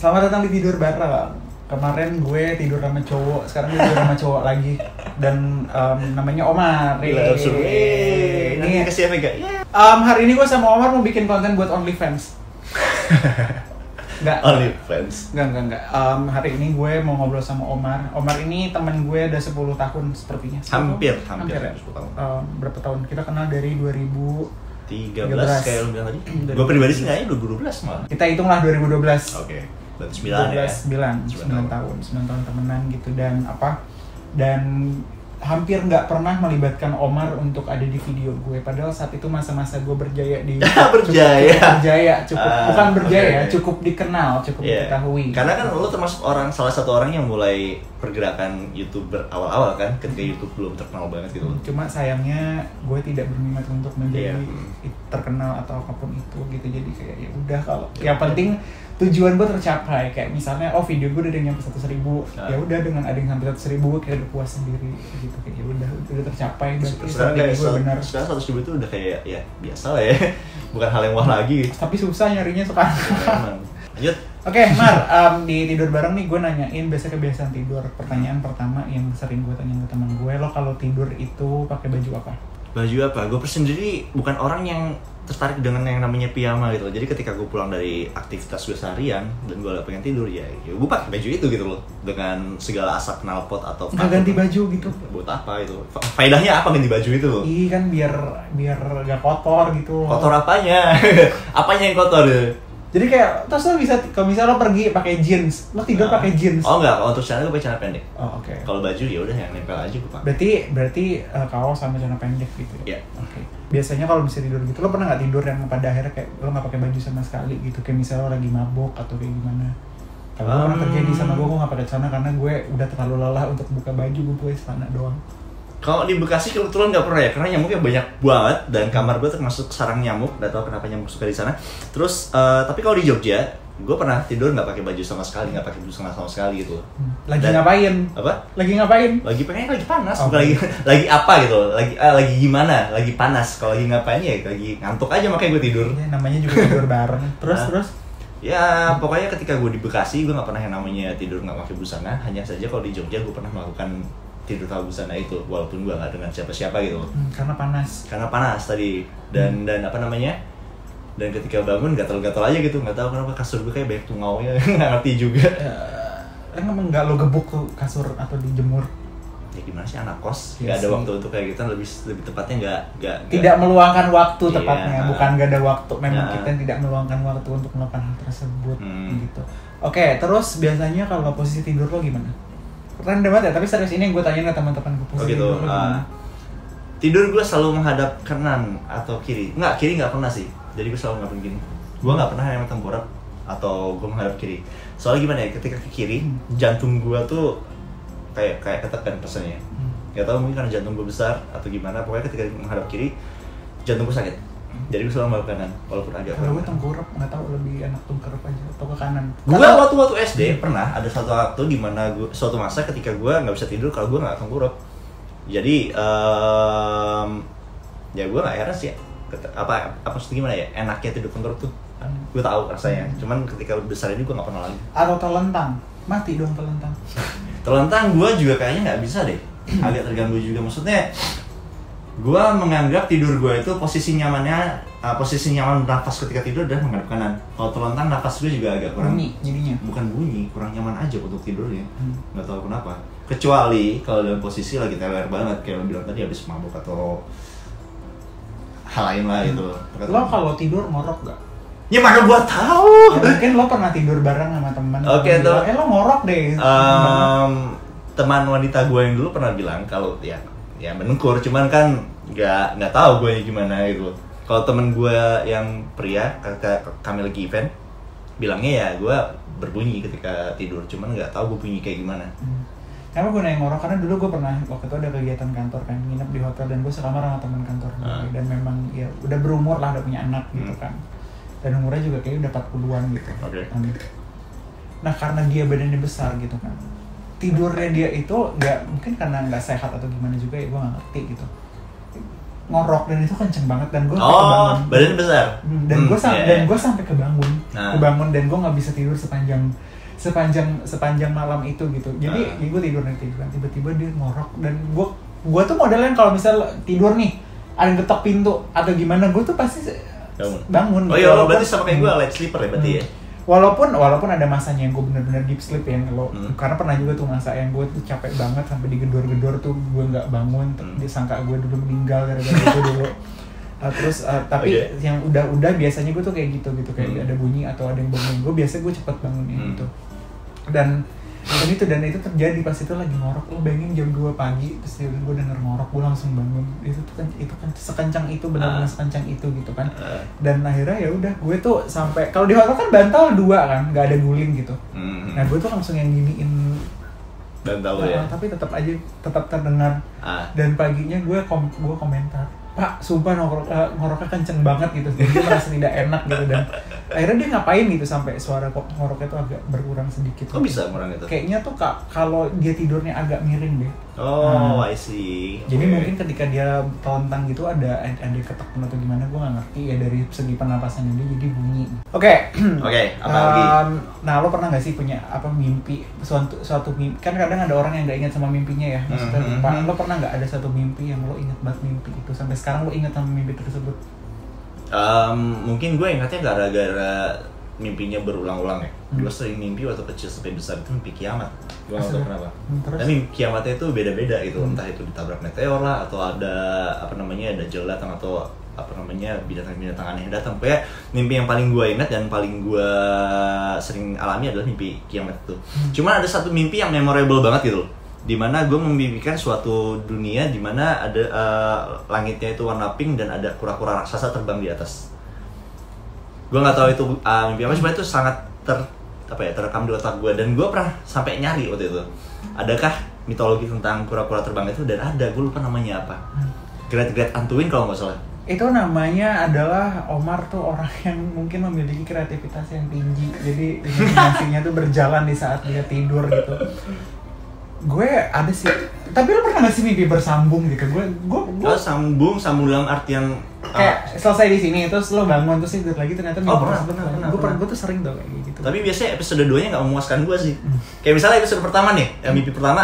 Selamat datang di Tidur Bareng. Kemarin gue tidur sama cowok, sekarang gue tidur sama cowok lagi. Dan namanya Omar. Ini kasih apa enggak? Hari ini gue sama Omar mau bikin konten buat OnlyFans. Enggak. OnlyFans? Enggak. Hari ini gue mau ngobrol sama Omar. Omar ini teman gue udah 10 tahun sepertinya. Hampir ya? 10 tahun. Berapa tahun? Kita kenal dari 13 kayak lu bilang tadi. Gue pribadi sih kayaknya 2012 malah. Kita hitunglah 2012. Oke. Berarti 9 tahun temenan gitu. Dan hampir nggak pernah melibatkan Omar untuk ada di video gue. Padahal saat itu masa-masa gue berjaya di bukan berjaya, cukup dikenal, cukup diketahui. Karena kan lo termasuk salah satu orang yang mulai pergerakan YouTuber awal-awal kan, ketika YouTube belum terkenal banget gitu. Cuma sayangnya gue tidak berminat untuk menjadi terkenal atau apapun itu gitu. Jadi kayak ya udah, kalau yang penting tujuan gue tercapai. Kayak misalnya video gue udah nyampe 100.000, ya udah, dengan ada yang sampai 100.000 gue kayak udah puas sendiri gitu. Kayak ya udah tercapai. Sekarang 100.000 itu udah kayak ya biasa lah ya, bukan hal yang wah lagi. Tapi susah nyarinya sekarang. Lanjut. Oke, Mar, di Tidur Bareng nih gue nanyain biasa kebiasaan tidur. Pertanyaan pertama yang sering gue tanya ke teman gue, lo kalau tidur itu pakai baju apa? Baju apa? Gue sendiri bukan orang yang tertarik dengan yang namanya piyama gitu. Jadi ketika gue pulang dari aktivitas gue seharian dan gue gak pengen tidur, ya gue pakai baju itu gitu loh, dengan segala asap knalpot atau nggak ganti baju gitu. Buat apa itu? Faedahnya apa ganti baju itu loh? Iya kan, biar gak kotor gitu. Kotor apanya? Apanya yang kotor ya? Jadi kayak terus lo bisa, kalau misalnya lo pergi pakai jeans, lo tidur pakai jeans. Oh enggak, kalau untuk celana gue pakai celana pendek. Oh oke. Kalau baju ya udah yang nempel aja gue pakai. Berarti kaos sama celana pendek gitu. Iya. Oke. Biasanya kalau bisa tidur gitu, lo pernah nggak tidur yang pada akhirnya kayak lo nggak pakai baju sama sekali gitu? Kayak misalnya lo lagi mabok atau kayak gimana? Kalau pernah terjadi sama gue nggak pakai celana karena gue udah terlalu lelah untuk buka baju, gue pakai celana doang. Kalau di Bekasi kebetulan nggak pernah ya, karena nyamuknya banyak banget dan kamar gue termasuk sarang nyamuk. Nggak tahu kenapa nyamuk suka di sana. Terus tapi kalau di Jogja, gue pernah tidur nggak pakai baju sama sekali, nggak pakai busana sama sekali gitu. Lagi ngapain? Apa? Lagi ngapain? Lagi panas, bukan lagi apa gitu. Lagi gimana? Lagi panas. Kalau lagi ngapain ya lagi ngantuk aja, makanya gue tidur. Ya, namanya juga tidur bareng. Terus? Ya pokoknya ketika gue di Bekasi, gue nggak pernah yang namanya tidur nggak pakai busana. Hanya saja kalau di Jogja gue pernah melakukan tidur tanpa busana itu, walaupun gue nggak dengan siapa-siapa gitu. Karena panas tadi. Dan apa namanya? Dan ketika bangun gatal-gatal aja gitu, nggak tahu kenapa kasur gue kayak banyak tungaunya. Nggak ngerti juga. Emang nggak lo gebuk tuh kasur atau dijemur? Ya gimana sih, anak kos, nggak ada waktu untuk kayak gitu. Lebih tepatnya nggak tidak meluangkan waktu tepatnya. Iya. Bukan nggak ada waktu, memang kita tidak meluangkan waktu untuk melakukan hal tersebut gitu. Oke, terus biasanya kalau posisi tidur lo gimana? Random banget ya, tapi serius, ini yang gue tanyain ke teman-teman gue. Oh gitu. Tidur gue selalu menghadap kanan atau kiri. Kiri nggak pernah sih. Jadi gue selalu ngadep gini. Gue nggak pernah yang tengkurap atau gue menghadap kiri. Soalnya gimana ya, ketika ke kiri, jantung gue tuh kayak ketekan rasanya. Gak tau, mungkin karena jantung gue besar atau gimana. Pokoknya ketika menghadap kiri, jantung gue sakit. Jadi gue selalu menghadap kanan, walaupun agak. Kalau gue tengkurap, nggak tahu, lebih enak tengkurap aja atau ke kanan. Gue waktu SD pernah ada satu waktu di mana suatu masa ketika gue nggak bisa tidur kalau gue nggak tengkurap. Jadi ya gue nggak heran sih. Apa maksudnya gimana ya? Enaknya tidur tengkurap tuh. Gue tahu rasanya. Cuman ketika besar ini gue nggak pernah lagi. Atau telentang, mati dong telentang. Telentang gue juga kayaknya nggak bisa deh. Agak terganggu juga, maksudnya. Gue menganggap tidur gue itu posisi nyaman nafas ketika tidur adalah menghadap kanan. Kalau telentang nafas gue juga agak kurang bunyi jadinya. Bukan bunyi, kurang nyaman aja untuk tidurnya. Nggak tahu kenapa. Kecuali kalau dalam posisi lagi teler banget kayak lo bilang tadi, habis mabuk atau hal lain lah gitu. Lo kalau tidur ngorok gak? Ya mana gue tahu. Ya, mungkin lo pernah tidur bareng sama teman. Oke, tuh. Lo ngorok deh. Teman wanita gue yang dulu pernah bilang kalau ya menengkur, cuman kan nggak tahu gue gimana gitu. Kalau temen gue yang pria, kami lagi event, bilangnya ya gue berbunyi ketika tidur, cuman nggak tahu gue bunyi kayak gimana. Kenapa gue nanya ngorok? Karena dulu gue pernah waktu itu ada kegiatan kantor kan, nginep di hotel dan gue sekamar sama teman kantor gue. Dan memang ya udah berumur lah, udah punya anak gitu kan, dan umurnya juga kayaknya udah 40-an gitu. Nah karena dia badannya besar gitu kan, tidurnya dia itu nggak, mungkin karena nggak sehat atau gimana juga ya, gue nggak ngerti gitu, ngorok dan itu kenceng banget dan gue kebangun. Badannya besar. Dan gue sampai kebangun. Gue bangun dan gue nggak bisa tidur sepanjang malam itu gitu. Jadi gue tidur kan tiba-tiba dia ngorok dan gue tuh modelnya kalau misal tidur nih ada yang ketok pintu atau gimana, gue tuh pasti bangun. Oh iya, berarti sama kayak gue light sleeper ya berarti ya. Walaupun ada masanya yang gue bener-bener deep sleep ya, karena pernah juga tuh masa yang gue tuh capek banget sampai digedor-gedor tuh gue nggak bangun, disangka gue dulu meninggal gara-gara itu dulu. Tapi yang udah biasanya gue tuh kayak gitu kayak ada bunyi atau ada yang bangun gue, biasanya gue cepet bangunnya gitu. Dan itu terjadi pas itu lagi ngorok. Lo bayangin jam 2 pagi terus gue denger ngorok, gue langsung bangun. Itu kan sekencang itu, benar-benar sekencang itu gitu kan. Dan akhirnya ya udah, gue tuh sampai kalau di hotel kan bantal 2 kan, nggak ada guling gitu. Nah gue tuh langsung yang giniin bantal ya. Tapi tetap terdengar. Dan paginya gue komentar, Pak, sumpah ngoroknya kenceng banget gitu. Jadi dia merasa tidak enak gitu. Dan akhirnya dia ngapain gitu sampai suara ngoroknya tuh agak berkurang sedikit. Kok bisa ngurang itu? Kayaknya tuh kalau dia tidurnya agak miring deh. I see. Jadi mungkin ketika dia telentang gitu ada ketekan atau gimana, gue nggak ngerti ya, dari segi pernapasannya dia jadi bunyi. Oke, apa lagi? Nah, lo pernah nggak sih punya mimpi suatu mimpi? Kan kadang ada orang yang nggak ingat sama mimpinya ya. Maksudnya lo pernah nggak ada satu mimpi yang lo ingat banget mimpi itu sampai sekarang lo ingat sama mimpi tersebut? Mungkin gue ingatnya gara-gara mimpinya berulang-ulang ya. Gue sering mimpi waktu kecil sampai besar itu mimpi kiamat. Gue nggak tahu kenapa. Tapi kiamatnya itu beda-beda gitu. Entah itu ditabrak meteor lah, atau ada ada jel datang, atau binatang-binatang aneh datang. Pokoknya mimpi yang paling gue ingat dan paling gue sering alami adalah mimpi kiamat itu. Cuma ada satu mimpi yang memorable banget gitu loh, dimana gue memimpikan suatu dunia dimana ada langitnya itu warna pink dan ada kura-kura raksasa terbang di atas. Gue nggak tahu itu mimpi apa, cuma itu sangat terekam di otak gue, dan gue pernah sampai nyari waktu itu adakah mitologi tentang kura-kura terbang itu, dan ada, gue lupa namanya apa. Great Antuin kalau nggak salah. Itu namanya adalah Omar tuh orang yang mungkin memiliki kreativitas yang tinggi, jadi imajinasinya tuh berjalan di saat dia tidur gitu. Gue ada sih, tapi lo pernah nggak sih mimpi bersambung gitu? Gue sambung dalam artian kayak selesai di sini terus lo bangun terus tidur lagi ternyata mimpi pernah. Gue tuh sering tuh kayak gitu. Tapi biasanya episode 2-nya nggak memuaskan gue sih. Kayak misalnya episode pertama nih, mimpi pertama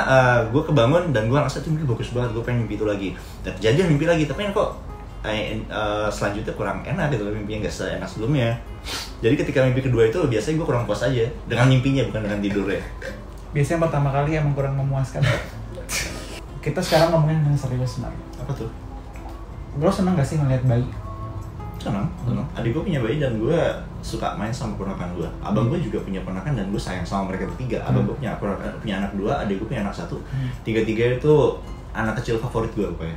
gue kebangun dan gue ngerasa itu mimpi bagus banget, gue pengen mimpi itu lagi. Dan kejadian mimpi lagi, tapi kok selanjutnya kurang enak gitu, mimpinya nggak seenak sebelumnya. Jadi ketika mimpi kedua itu biasanya gue kurang puas aja dengan mimpinya, bukan dengan tidurnya. Biasanya pertama kali emang kurang memuaskan. Kita sekarang ngomongin yang serius sebenarnya. Apa tuh? Lo seneng gak sih ngeliat bayi? Seneng. Adik gue punya bayi dan gue suka main sama ponakan gue. Abang gue juga punya ponakan dan gue sayang sama mereka bertiga. Abang gue punya anak 2, adik gue punya anak 1. Tiga-tiga itu anak kecil favorit gue pokoknya.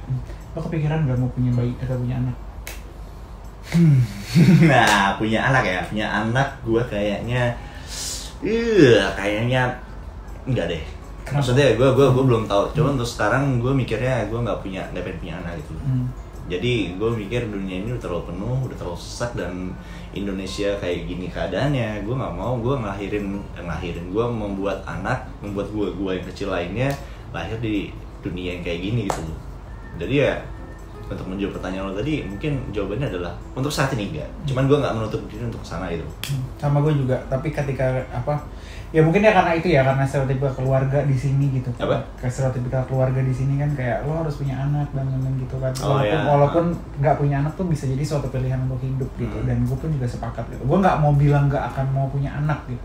Lo kepikiran gak mau punya bayi atau punya anak? Nah, punya anak gue kayaknya enggak deh. Kenapa? Maksudnya gue belum tahu. Cuma untuk sekarang gue mikirnya gue nggak pengen punya anak gitu. Jadi gue mikir dunia ini udah terlalu penuh, udah terlalu sesak, dan Indonesia kayak gini keadaannya. Gue nggak mau gue ngelahirin. Gue membuat gue yang kecil lainnya lahir di dunia yang kayak gini gitu loh. Jadi ya, untuk menjawab pertanyaan lo tadi, mungkin jawabannya adalah untuk saat ini enggak. Cuman gue nggak menutup diri untuk kesana gitu. Sama gue juga. Tapi ketika ya mungkin ya karena stereotipikal keluarga di sini gitu. Apa? Stereotipikal keluarga di sini kan kayak lo harus punya anak dan gitu kan. Walaupun nggak punya anak tuh bisa jadi suatu pilihan untuk hidup gitu. Dan gue pun juga sepakat gitu. Gue nggak mau bilang nggak akan mau punya anak gitu.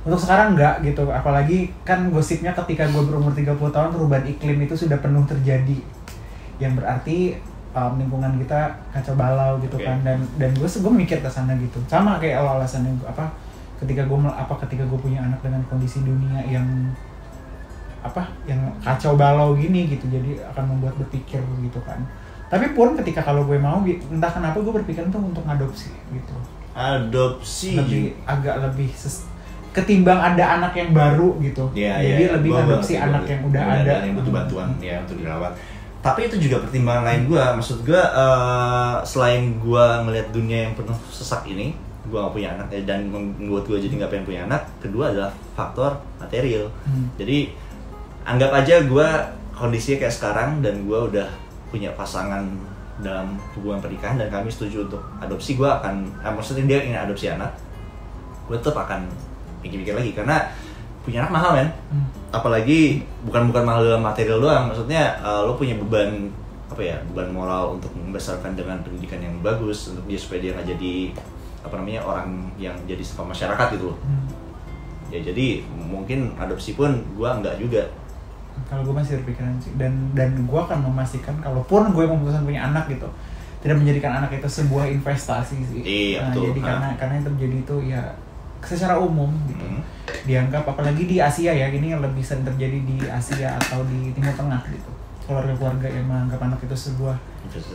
Untuk sekarang nggak gitu. Apalagi kan gosipnya ketika gue berumur 30 tahun perubahan iklim itu sudah penuh terjadi. Yang berarti lingkungan kita kacau balau gitu kan. Dan gue mikir ke sana gitu. Sama kayak alasannya ketika gue punya anak dengan kondisi dunia yang kacau balau gini gitu, jadi akan membuat berpikir gitu kan. Tapi pun ketika kalau gue mau, entah kenapa gue berpikir tuh untuk adopsi gitu. Adopsi agak lebih ketimbang ada anak yang baru gitu. Jadi lebih adopsi anak yang udah ada yang butuh bantuan ya untuk dirawat. Tapi itu juga pertimbangan lain gue. Maksud gue selain gue ngelihat dunia yang penuh sesak ini, gue gak punya anak dan membuat gue jadi gak pengen punya anak. Kedua adalah faktor material. Jadi anggap aja gue kondisinya kayak sekarang dan gue udah punya pasangan dalam hubungan pernikahan dan kami setuju untuk adopsi, gue akan maksudnya dia ingin adopsi anak, gue tetap akan mikir-mikir lagi karena punya anak mahal men. Apalagi bukan mahal dalam material doang, maksudnya lo punya beban beban moral untuk membesarkan dengan pendidikan yang bagus untuk dia supaya dia nggak jadi orang yang jadi sampah masyarakat gitu loh. Ya jadi mungkin adopsi pun gue enggak juga. Kalau gue masih berpikiran sih, dan gue akan memastikan kalaupun gue memutuskan punya anak gitu, tidak menjadikan anak itu sebuah investasi sih. Iya, betul. Jadi karena yang terjadi itu ya secara umum gitu dianggap, apalagi di Asia ya, ini yang lebih sering terjadi di Asia atau di Timur Tengah gitu, keluarga-keluarga yang menganggap anak itu sebuah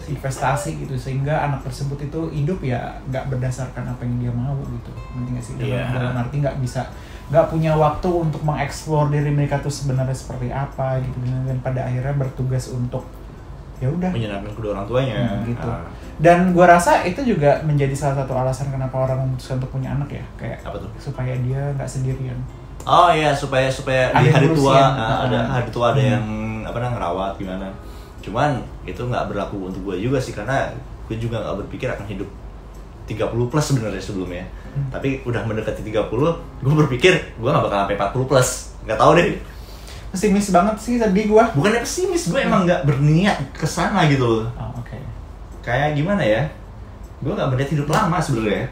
investasi gitu, sehingga anak tersebut itu hidup ya nggak berdasarkan apa yang dia mau gitu, nanti nggak sih, dalam arti nggak punya waktu untuk mengeksplor diri mereka tuh sebenarnya seperti apa gitu, dan pada akhirnya bertugas untuk ya udah menyenangkan kedua orang tuanya gitu. Dan gue rasa itu juga menjadi salah satu alasan kenapa orang memutuskan untuk punya anak ya, kayak apa tuh? Supaya dia nggak sendirian. Oh iya, supaya di hari tua ada yang ngerawat gimana. Cuman itu nggak berlaku untuk gue juga sih, karena gue juga nggak berpikir akan hidup 30 plus sebenarnya sebelumnya. Tapi udah mendekati 30, gue berpikir gue nggak bakal sampai 40 plus. Nggak tahu deh. Pesimis banget sih tadi gue. Bukannya pesimis, gue emang nggak berniat kesana gitu loh. Oh, oke. Kayak gimana ya? Gue nggak berniat hidup lama sebenarnya.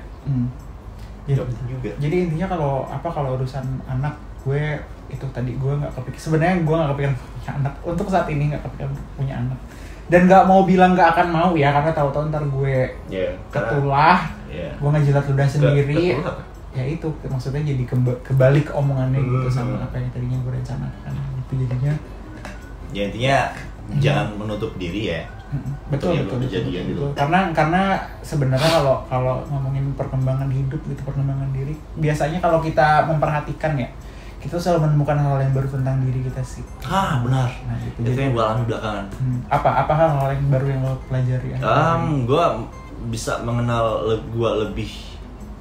Ya, juga. Jadi intinya kalau urusan anak, gue itu tadi gue nggak kepikir. Sebenarnya gue nggak kepikiran punya anak. Untuk saat ini nggak kepikiran punya anak. Dan nggak mau bilang nggak akan mau ya, karena tahu-tahu ntar gue ketulah, gue ngejilat ludah sendiri. Ya itu maksudnya jadi kebalik omongannya gitu sama apa yang tadinya gue rencanakan. Itu jadinya. Ya intinya jangan menutup diri ya. Betul. Gitu. Karena sebenarnya kalau ngomongin perkembangan hidup gitu, perkembangan diri, biasanya kalau kita memperhatikan ya, kita selalu menemukan hal yang baru tentang diri kita sih. Benar. Nah, itu yang gue alami belakangan. Apa hal yang baru yang lo pelajari? Gue bisa mengenal gue lebih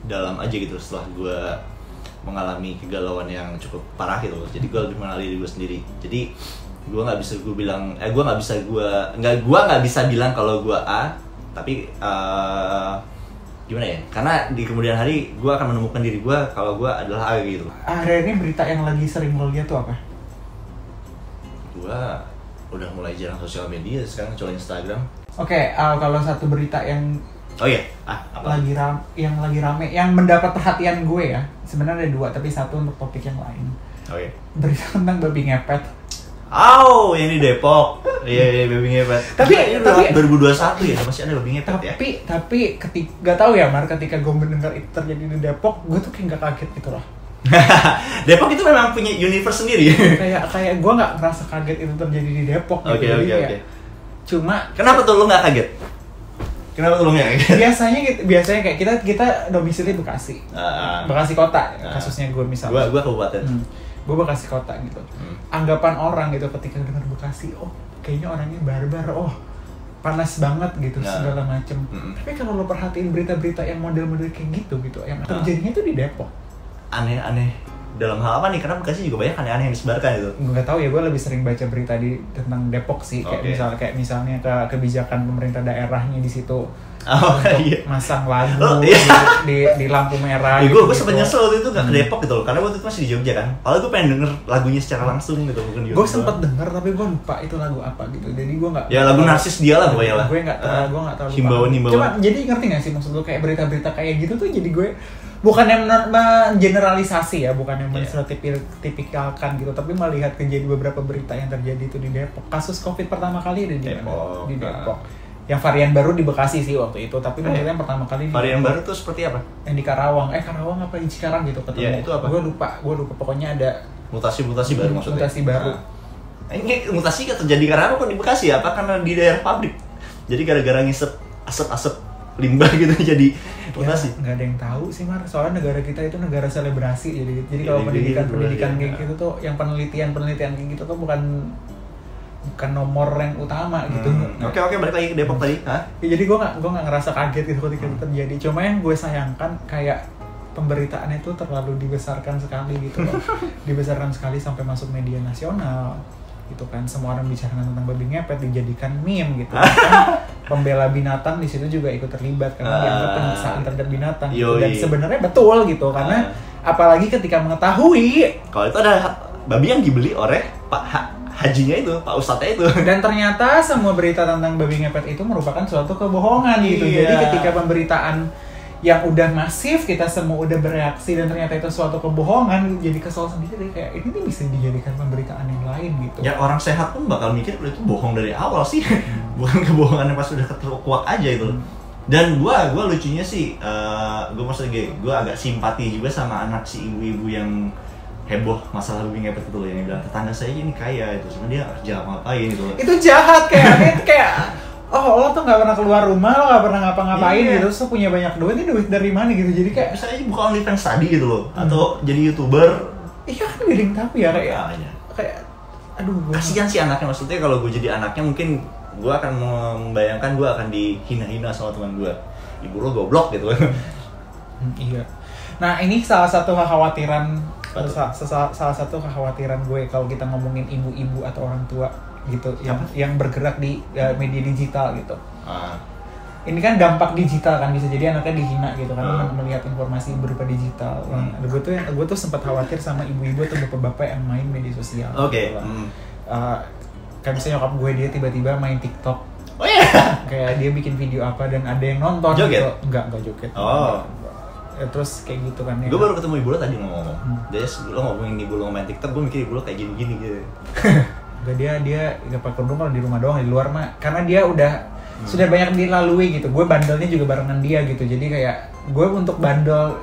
dalam aja gitu setelah gue mengalami kegalauan yang cukup parah gitu. Jadi gue lebih mengenal diri gue sendiri. Jadi gue nggak bisa bilang kalau gue A, tapi gimana ya? Karena di kemudian hari gue akan menemukan diri gue kalau gue adalah A gitu. Akhirnya ini berita yang lagi sering lo lihat tuh apa? Gue udah mulai jarang sosial media sekarang, kecuali Instagram. Oke, kalau satu berita yang apa? lagi rame, yang mendapat perhatian gue ya. Sebenarnya ada dua, tapi satu untuk topik yang lain. Berita tentang babi ngepet. Yang di Depok. Iya, babi ngepet. Tapi 2021 ya, masih ada babi ngepet ya. Tapi gak tahu ya, ketika gue mendengar itu terjadi di Depok, gue tuh kayak gak kaget gitu loh. Depok itu memang punya universe sendiri. kayak gue nggak ngerasa kaget itu terjadi di Depok. Oke. Cuma kenapa tuh lo nggak kaget? Biasanya kayak kita domisili Bekasi. Bekasi kota kasusnya gue misalnya. Gue kabupaten. Gue Bekasi kota gitu. Anggapan orang gitu ketika dengar Bekasi, kayaknya orangnya barbar, panas banget gitu, segala macem. Tapi kalau lo perhatiin berita-berita yang model-model kayak gitu, yang terjadinya tuh di Depok. Aneh-aneh. Dalam hal apa nih? Karena Bekasi juga banyak aneh-aneh yang disebarkan gitu. Gue nggak tahu ya, gue lebih sering baca berita tentang Depok sih, kayak misalnya kebijakan pemerintah daerahnya di situ untuk masang lagu di lampu merah. Gue sempat nyesel waktu itu nggak ke Depok gitu loh, karena waktu itu masih di Jogja kan. Padahal gue pengen denger lagunya secara langsung gitu, bukan di YouTube. Gue sempat denger tapi gue lupa itu lagu apa gitu. Jadi gue nggak. Ya lagu narsis dia lah pokoknya lah. Gue nggak tahu. Himbauan. Cuma jadi ngerti nggak sih maksud gue, kayak berita-berita kayak gitu tuh jadi gue bukan yang mengeneralisasi ya, bukan yang menstereotipikalkan gitu, tapi melihat beberapa berita yang terjadi itu di Depok. Kasus COVID pertama kali ada di Depok. Yang varian baru di Bekasi sih waktu itu, tapi maksudnya yang pertama kali varian baru tuh seperti apa? Yang di Karawang apa di Cikarang gitu ketemu. Ya, itu apa? Gue lupa pokoknya ada mutasi baru maksudnya. Mutasi baru. Ini mutasi kan terjadi karena apa kok di Bekasi ya? Apa karena di daerah pabrik? Jadi gara-gara ngisep asap limbah gitu jadi mutasi. Nggak ada yang tahu sih Mar, soalnya negara kita itu negara selebrasi, jadi kalau pendidikan kayak gitu tuh, yang penelitian kayak gitu tuh bukan nomor yang utama gitu. Oke, balik lagi ke Depok tadi. Ya, jadi gue nggak ngerasa kaget gitu ketika itu terjadi. Cuma yang gue sayangkan kayak pemberitaannya itu terlalu dibesarkan sekali gitu loh. Dibesarkan sekali sampai masuk media nasional gitu kan. Semua orang bicara tentang babi ngepet dijadikan meme gitu kan. pembela binatang di situ juga ikut terlibat karena dianggap penyiksaan terhadap binatang gitu. Dan Yoi. sebenarnya betul gitu karena apalagi ketika mengetahui Kalau itu ada babi yang dibeli oleh hajinya itu, Pak Ustadznya itu. dan ternyata semua berita tentang babi ngepet itu merupakan suatu kebohongan gitu. Iya. Jadi ketika pemberitaan yang udah masif, kita semua udah bereaksi dan ternyata itu suatu kebohongan, jadi kesel sendiri kayak ini nih bisa dijadikan pemberitaan yang lain gitu. Ya orang sehat pun bakal mikir itu bohong dari awal sih. Bukan kebohongan yang pas udah keterkuak aja itu. Dan gua lucunya sih, gua maksudnya gua agak simpati juga sama anak si ibu-ibu yang heboh masalah babi ngepet itu loh, yang bilang tetangga saya ini kaya itu, cuma dia kerja ngapain gitu. Itu jahat kayak oh lo tuh nggak pernah keluar rumah, lo nggak pernah ngapa-ngapain Iya. gitu, terus lo punya banyak duit, ini duit dari mana gitu, jadi kayak Bisa aja buka OnlyFans tadi gitu loh, atau jadi YouTuber. iya kan miring tapi ya Makanya. kayak aduh gua Kasihan sih anaknya, maksudnya kalau gue jadi anaknya mungkin gue akan membayangkan gue akan dihina-hina sama teman gue. Ibu lo goblok gitu. Iya. Nah ini salah satu kekhawatiran Betul. salah satu kekhawatiran gue kalau kita ngomongin ibu-ibu atau orang tua gitu yang bergerak di media digital gitu. Ini kan dampak digital kan, bisa jadi anaknya dihina gitu karena melihat informasi berupa digital. Gue tuh sempat khawatir sama ibu-ibu atau bapak-bapak yang main media sosial. Oke. Kayak misalnya nyokap gue dia tiba-tiba main TikTok. Oh iya. Kayak dia bikin video apa dan ada yang nonton Joget? gitu. Enggak joget. Oh. Terus kayak gitu kan ya. Gue baru ketemu ibu lo tadi ngomong. Jadi lo ngomongin ibu lo main TikTok, gue mikir ibu lo kayak gini-gini gitu. Enggak, dia gak pakai kerudung kalau di rumah doang, di luar mah karena dia udah sudah banyak dilalui gitu. Gue bandelnya juga barengan dia gitu. Jadi kayak gue untuk bandel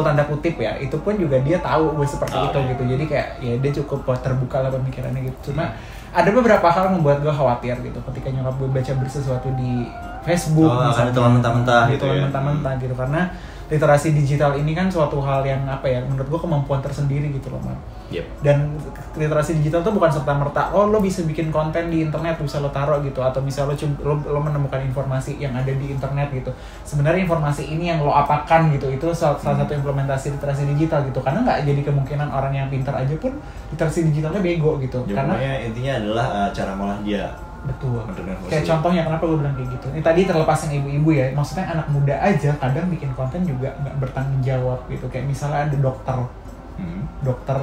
tanda kutip ya, itu pun juga dia tahu gue seperti itu gitu. Jadi kayak ya dia cukup terbuka lah pemikirannya gitu. Cuma ada beberapa hal yang membuat gue khawatir gitu ketika nyokap gue baca sesuatu di Facebook misalnya telan mentah-mentah gitu ya. mentah-mentah gitu karena literasi digital ini kan suatu hal yang apa ya, menurut gue kemampuan tersendiri gitu loh, Man. Yep. Dan literasi digital tuh bukan serta-merta lo bisa bikin konten di internet, bisa lo taruh gitu, atau misalnya lo menemukan informasi yang ada di internet gitu. Sebenarnya informasi ini yang lo apakan gitu, itu salah satu implementasi literasi digital gitu. Karena nggak jadi kemungkinan orang yang pintar aja pun literasi digitalnya bego gitu. Ya, karena intinya adalah cara malah dia. betul. Kayak contohnya kenapa gue bilang kayak gitu. Ini tadi terlepas yang ibu-ibu ya, maksudnya anak muda aja kadang bikin konten juga nggak bertanggung jawab gitu. Kayak misalnya ada dokter,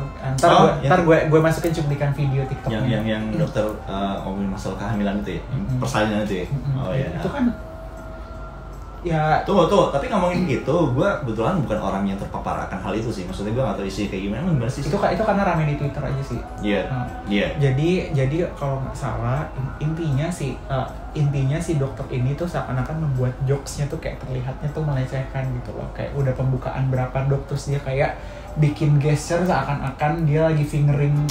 ntar gue masukin cuplikan video TikToknya. Yang dokter ngomongin masalah kehamilan itu ya, persalinan itu ya. Oh iya. Itu kan ya Tuh, tapi ngomongin gitu, gue kebetulan bukan orang yang terpapar akan hal itu sih. Maksudnya gue gak tahu isi kayak gimana sih. itu karena rame di Twitter aja sih. Iya. Iya. Jadi kalau nggak salah intinya si dokter ini tuh seakan-akan membuat jokesnya tuh kayak terlihatnya tuh melecehkan gitu loh. Kayak udah pembukaan berapa dok, terus dia kayak bikin gesture seakan-akan dia lagi fingering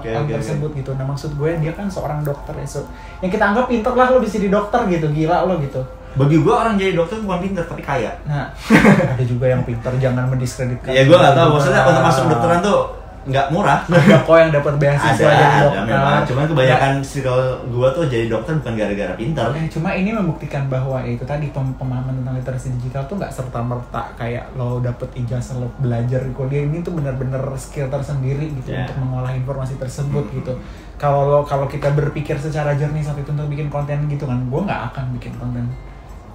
tersebut gitu. Nah maksud gue dia kan seorang dokter ya, yang kita anggap pinter lah, lo bisa jadi dokter gitu, gila lo gitu. Bagi gue orang jadi dokter bukan pinter tapi kaya. Nah ada juga yang pinter, jangan mendiskreditkan. Ya gue gak tahu, maksudnya untuk masuk kedokteran tuh nggak murah. Ada kok yang dapat beasiswa jadi dokter. Memang. Cuman kebanyakan circle gue tuh jadi dokter bukan gara-gara pinter. Cuma ini membuktikan bahwa ya itu tadi pemahaman tentang literasi digital tuh nggak serta-merta kayak lo dapet ijazah lo belajar di kuliah. Ini tuh benar-benar skill tersendiri gitu untuk mengolah informasi tersebut gitu. Kalau kita berpikir secara jernih saat itu untuk bikin konten gitu kan, gue nggak akan bikin konten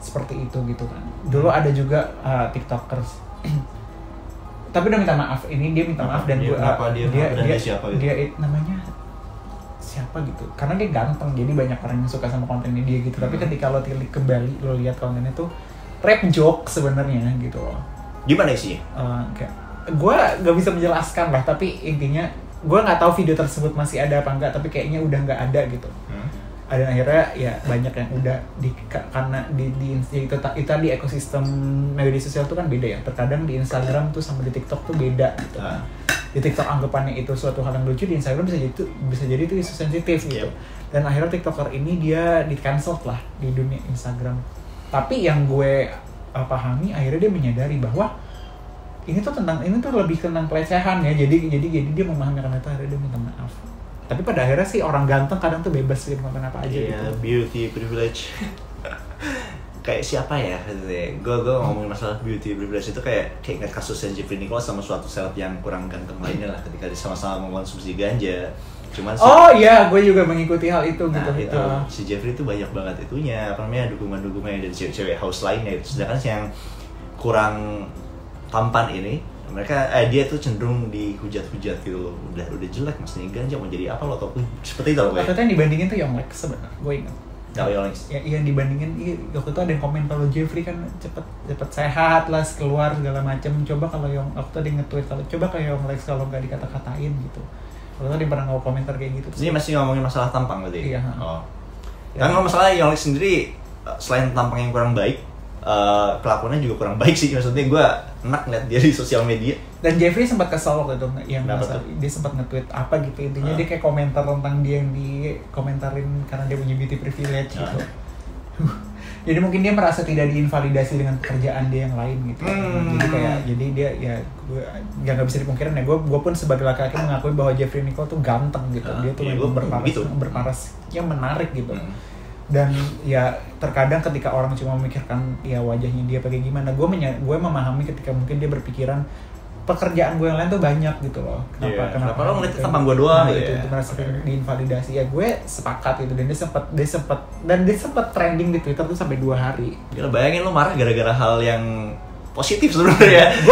seperti itu gitu kan. Dulu ada juga tiktokers tapi udah minta maaf, ini dia minta maaf dan dia siapa gitu? Dia namanya siapa gitu, karena dia ganteng jadi banyak orang yang suka sama kontennya dia gitu. Tapi ketika lo tilik kembali lo lihat kontennya tuh rap joke sebenarnya gitu loh. Gimana sih? Kayak gue gak bisa menjelaskan lah, tapi intinya gue nggak tahu video tersebut masih ada apa enggak, tapi kayaknya udah nggak ada gitu. Dan akhirnya ya banyak yang udah karena itu tadi ekosistem media sosial tuh kan beda ya. Terkadang di Instagram tuh sama di TikTok tuh beda gitu. Di TikTok anggapannya itu suatu hal yang lucu, di Instagram bisa jadi itu isu sensitif gitu. Dan akhirnya TikToker ini dia di-cancel lah di dunia Instagram. Tapi yang gue pahami akhirnya dia menyadari bahwa ini tuh lebih tentang pelecehan ya. Jadi dia memahami karena itu akhirnya dia minta maaf. Tapi pada akhirnya sih orang ganteng kadang tuh bebas bikin konten apa aja gitu. Beauty privilege. Kayak siapa ya? Gue ngomongin masalah beauty privilege itu kayak ingat kasusnya Jeffrey Nicholas sama suatu seleb yang kurang ganteng lainnya lah, ketika sama-sama mengkonsumsi ganja. Cuman oh iya, gue juga mengikuti hal itu nah, gitu. Itu si Jeffrey itu banyak banget itunya, apa namanya, dukungan-dukungan dari cewek-cewek house lainnya gitu. Sedangkan yang kurang tampan ini mereka dia tuh cenderung dihujat-hujat gitu loh. Udah jelek maksudnya ganja mau jadi apa lo ataupun seperti itu loh gue. Waktu itu yang dibandingin tuh Yonglek sebenarnya, gue ingat. Yang dibandingin waktu itu ada yang komen kalau Jeffrey kan cepet sehat lah, keluar segala macam. Coba kalau yang waktu itu dia nge-tweet kalau coba kayak Yonglek kalau nggak dikata-katain gitu. Waktu itu dia pernah ngomong komentar kayak gitu. Ini masih ngomongin masalah tampang berarti? Iya. Oh. Kan kalau masalah Yonglek sendiri selain tampang yang kurang baik, kelakuannya juga kurang baik sih. Maksudnya gue enak ngeliat dia di sosial media. Dan Jeffrey sempat kesel waktu itu yang dia sempat nge-tweet apa gitu, intinya dia kayak komentar tentang dia yang dikomentarin karena dia punya beauty privilege gitu. Jadi mungkin dia merasa tidak diinvalidasi dengan pekerjaan dia yang lain gitu. Jadi dia ya gue nggak bisa dipungkirin ya, gue pun sebagai laki-laki mengakui bahwa Jeffrey Nicole tuh ganteng gitu. Dia tuh berparas yang menarik gitu. Dan ya terkadang ketika orang cuma memikirkan ya wajahnya dia pakai gimana, gue memahami ketika mungkin dia berpikiran pekerjaan gue yang lain tuh banyak gitu loh. Kenapa lo ngeliat tampang gue doang gitu ya? Itu merasa diinvalidasi. Ya gue sepakat gitu, dan dia sempat trending di Twitter tuh sampai 2 hari. Gila, bayangin lo marah gara-gara hal yang positif sebenarnya.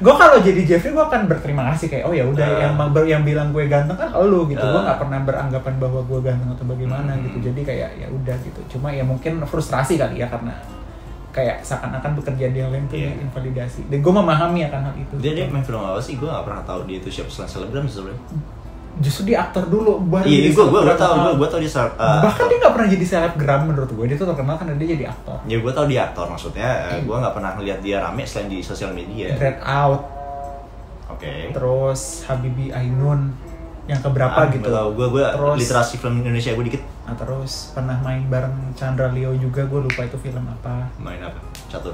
Gue kalau jadi Jeffrey gue akan berterima kasih kayak oh ya udah yang bilang gue ganteng kan lo gitu. Gue nggak pernah beranggapan bahwa gue ganteng atau bagaimana gitu. Jadi kayak ya udah gitu. Cuma ya mungkin frustrasi kali ya karena kayak seakan-akan pekerjaan dia lain tuh invalidasi. Dan gue memahami akan hal itu. Dia main film apa sih? Gue nggak pernah tahu dia itu siapa selain selebgram sebenarnya. Justru dia aktor dulu baru. Iya, gue tahu dia bahkan dia nggak pernah jadi selebgram menurut gue. Dia tuh terkenal karena dia jadi aktor. Ya gue tahu dia aktor, maksudnya gue nggak pernah ngeliat dia rame selain di sosial media. Dread Out. Oke. Terus Habibie Ainun yang keberapa gitu. Gue literasi film Indonesia gue dikit. Nah, terus pernah main bareng Chandra Leo juga, gue lupa itu film apa. Main apa? Catur.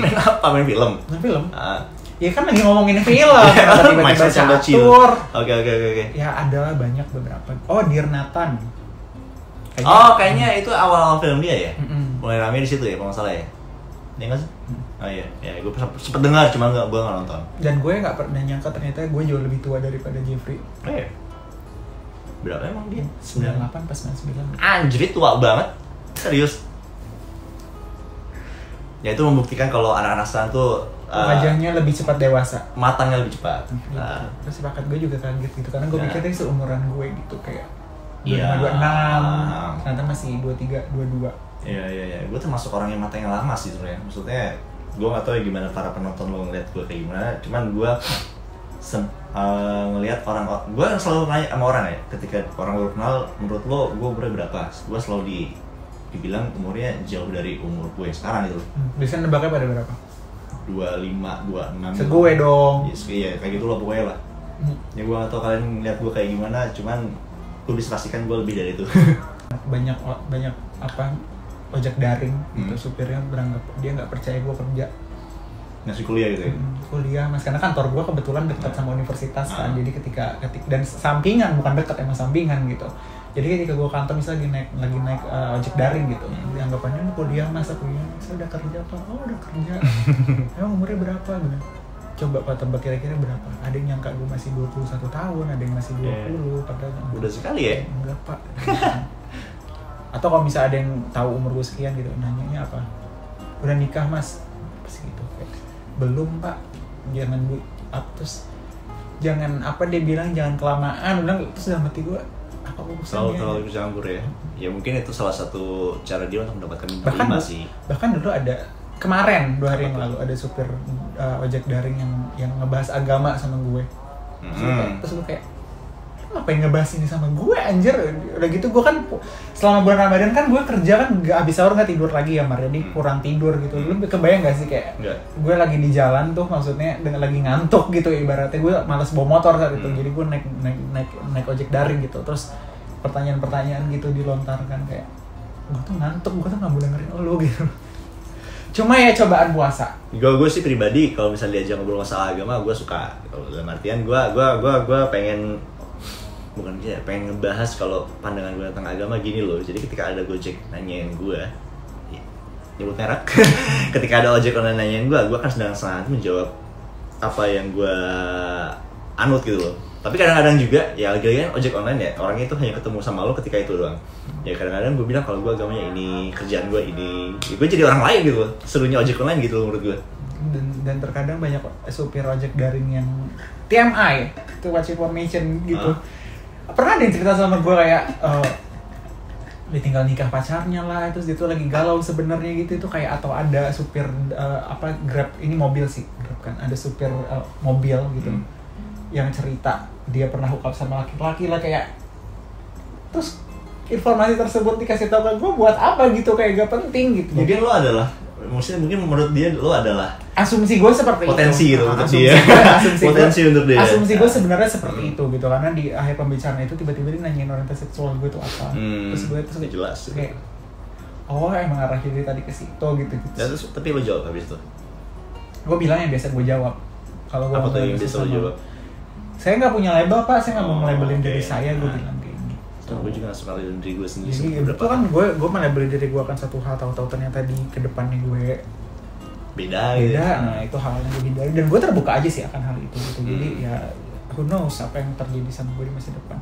Main apa? Main film. Main film. Ya kan lagi ngomongin film. Tiba-tiba catur. Oke. Ya adalah banyak beberapa. Oh, Dear Nathan. Kayaknya itu awal film dia ya. Mulai rame di situ ya, kalau nggak salah ya. Iya nggak sih? Oh iya, gue sempet dengar, cuma gue nggak nonton. Dan gue nggak pernah nyangka ternyata gue jauh lebih tua daripada Jeffrey. Oh iya. Berapa emang dia? 98 pas 99. Anjir, tua banget. Serius. Ya itu membuktikan kalau anak-anak sekarang tuh wajahnya lebih cepat dewasa. Matangnya lebih cepat. Terus sepakat gue juga kaget gitu karena gue pikir dia seumuran gue gitu kayak 26, ternyata masih 23, 22. Iya. Gue termasuk orang yang matanya lama sih sebenarnya. Maksudnya gue nggak tahu ya gimana para penonton lo ngeliat gue kayak gimana. Cuman gue ngelihat gue selalu nanya sama orang ya, ketika orang baru kenal, menurut lo gue umurnya berapa? Gue selalu dibilang umurnya jauh dari umur gue sekarang gitu. Biasanya nebaknya pada berapa? 25, 26. Segue dong. Iya, kayak gitu loh pokoknya lah. Ya gue gak tau kalian ngeliat gue kayak gimana, cuman gue bisa pastikan gue lebih dari itu. banyak apa ojek daring gitu, supirnya beranggap dia nggak percaya gue kerja. Ngasih kuliah gitu ya? Kuliah mas, karena kantor gue kebetulan dekat sama universitas kan, jadi ketika dan sampingan, bukan dekat, emang sampingan gitu. Jadi ketika gue kantor misalnya lagi naik ojek daring gitu, dianggapannya kuliah mas, kuliah saya udah kerja pak. Oh udah kerja. Emang umurnya berapa? Bener. Coba pak tebak kira-kira berapa? Ada yang nyangka gue masih 21 tahun, ada yang masih 20, padahal udah sekali ya? Enggak pak. Atau kalau misalnya ada yang tahu umur gue sekian gitu, nanyanya apa? Udah nikah mas? Pasti gitu. Belum pak, jangan terus jangan apa dia bilang jangan kelamaan, bilang terus dalam hati gue apa urusannya? Terlalu campur ya. Ya mungkin itu salah satu cara dia untuk mendapatkan bintang 5 sih. Bahkan dulu ada kemarin 2 hari yang lalu ada supir ojek daring yang ngebahas agama sama gue. Terus gue kayak ngapain ngebahas ini sama gue anjir. Udah gitu gue kan selama bulan Ramadan kan gue kerja kan gak habis sahur gak tidur lagi ya Mar, jadi kurang tidur gitu. Lu kebayang gak sih kayak gue lagi di jalan tuh, maksudnya dengan lagi ngantuk gitu ibaratnya, gue malas bawa motor saat itu. Jadi gue naik ojek daring gitu, terus pertanyaan-pertanyaan gitu dilontarkan kayak gue tuh ngantuk, gue tuh gak mau dengerin lu gitu. Cuma ya cobaan puasa. Gue sih pribadi kalau misalnya diajak ngobrol masalah agama gue suka. Kalau dalam artian gue pengen ngebahas kalau pandangan gue tentang agama gini loh. Jadi ketika ada Gojek nanyain gue, nyebut merek, ketika ada ojek online nanyain gue akan sedang sangat menjawab apa yang gue anut gitu loh. Tapi kadang-kadang juga ya lagi-lagi kan ojek online ya, orangnya itu hanya ketemu sama lo ketika itu doang. Ya kadang-kadang gue bilang kalau gue agamanya ini, kerjaan gue ini, ya gue jadi orang lain gitu loh. Serunya ojek online gitu loh menurut gue. Dan terkadang banyak supir ojek daring yang TMI, too much information gitu. Pernah ada yang cerita sama gue kayak dia tinggal nikah pacarnya lah, terus dia tuh lagi galau sebenarnya gitu. Itu kayak atau ada supir Grab, ini mobil sih Grab kan, ada supir mobil gitu yang cerita dia pernah hook up sama laki-laki lah, kayak terus informasi tersebut dikasih tahu ke gue buat apa gitu, kayak gak penting gitu. Mungkin lo adalah, maksudnya mungkin menurut dia lo adalah asumsi gue seperti potensi itu. gitu untuk dia. Potensi untuk dia. Asumsi gue sebenarnya seperti itu gitu, karena di akhir pembicaraan itu tiba-tiba dia nanyain orientasi seksual gue itu apa. Terus gue jelas. Kayak, oh emang arahnya dari tadi ke situ gitu. Ya, terus, tapi lo jawab habis itu? Gue bilang yang biasa gue jawab. Kalau gue apa tuh yang biasa lo jawab? Saya nggak punya label pak, saya nggak mau melabelin diri saya, gue bilang kayak gitu. Gue juga nggak suka labelin diri gue sendiri. Jadi itu kan gue melabelin diri gue akan satu hal, tahu-tahu ternyata di kedepannya gue beda gitu. Nah itu hal yang gue hindari, dan gue terbuka aja sih akan hal itu gitu. Jadi ya who knows apa yang terjadi sama gue di masa depan.